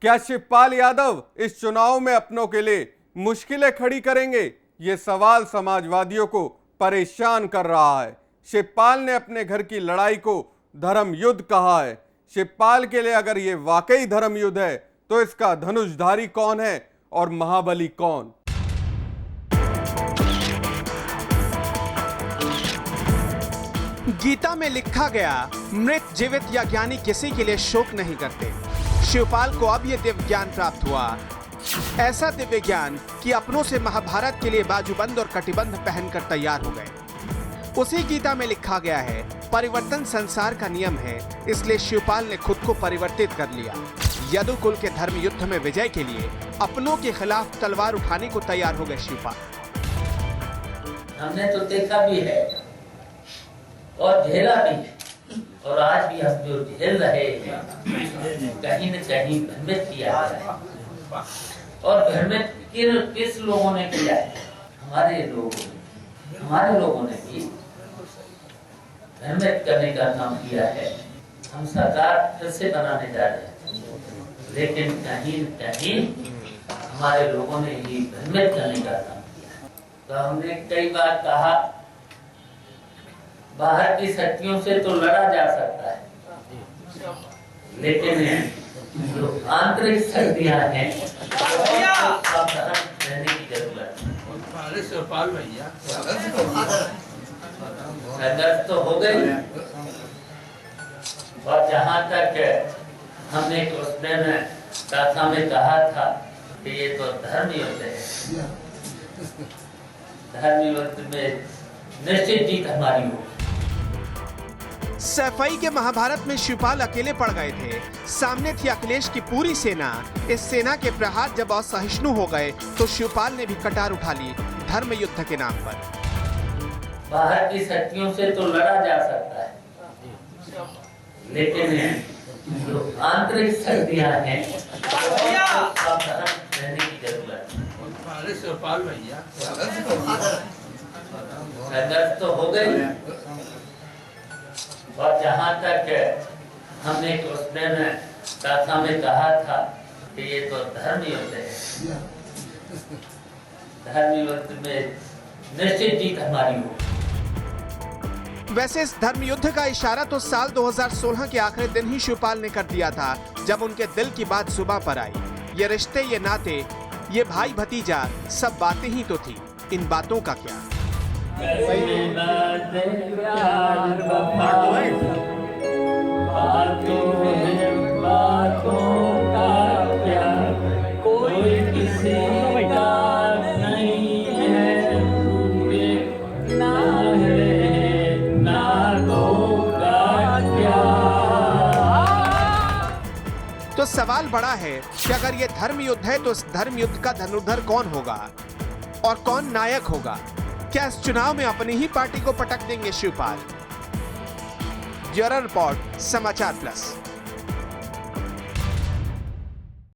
क्या शिवपाल यादव इस चुनाव में अपनों के लिए मुश्किलें खड़ी करेंगे? ये सवाल समाजवादियों को परेशान कर रहा है। शिवपाल ने अपने घर की लड़ाई को धर्म युद्ध कहा है। शिवपाल के लिए अगर ये वाकई धर्म युद्ध है तो इसका धनुषधारी कौन है और महाबली कौन? गीता में लिखा गया, मृत जीवित या ज्ञानी किसी के लिए शोक नहीं करते। शिवपाल को अब यह दिव्य ज्ञान प्राप्त हुआ, ऐसा दिव्य ज्ञान कि अपनों से महाभारत के लिए बाजूबंद और कटिबंध पहनकर तैयार हो गए। उसी गीता में लिखा गया है, परिवर्तन संसार का नियम है, इसलिए शिवपाल ने खुद को परिवर्तित कर लिया। यदुकुल के धर्म युद्ध में विजय के लिए अपनों के खिलाफ तलवार उठाने को तैयार हो गए शिवपाल। हमने तो देखा भी है और झेला भी है, और आज भी हम जो झेल रहे हैं कहीं न कहीं भ्रमित किया है। और भ्रमित किस लोगों ने किया है? हमारे लोगों ने भी भ्रमित करने का काम किया है। हम सरकार फिर से बनाने जा रहे हैं, लेकिन कहीं न कहीं हमारे लोगों ने ही भ्रमित करने का काम किया। तो हमने कई बार कहा, बाहर की शक्तियों से तो लड़ा जा सकता है, लेकिन जो आंतरिक शक्तियां हैं सावधान रहने की जरूरत है। संघर्ष तो हो गई, और जहाँ तक हमने उस दिन प्रार्थना में कहा था कि ये तो धर्म युद्ध है, धर्म युद्ध में निश्चित जीत हमारी हो। सैफई के महाभारत में शिवपाल अकेले पड़ गए थे। सामने थी अखिलेश की पूरी सेना। इस सेना के प्रहार जब असहिष्णु हो गए तो शिवपाल ने भी कटार उठा ली धर्म युद्ध के नाम पर। बाहर की शक्तियों से तो लड़ा जा सकता है, लेकिन जो आंतरिक शक्तियां हैं सावधान रहने की जरूरत है। संघर्ष तो हो गई, और जहाँ तक हमने उस दिन प्रार्थना में कहा था कि ये तो धर्म युद्ध है, धर्म युद्ध में निश्चित जीत हमारी हो। वैसे इस धर्म युद्ध का इशारा तो साल 2016 के आखिरी दिन ही शिवपाल ने कर दिया था, जब उनके दिल की बात जुबां पर आई। ये रिश्ते, ये नाते, ये भाई भतीजा, सब बातें ही तो थी। इन बातों का क्या? कोई किसी का नहीं है, ना है ना होगा क्या। तो सवाल बड़ा है कि अगर ये धर्म युद्ध है तो इस धर्म युद्ध का धनुर्धर कौन होगा और कौन नायक होगा? क्या इस चुनाव में अपनी ही पार्टी को पटक देंगे शिवपाल? ब्यूरो रिपोर्ट, समाचार प्लस।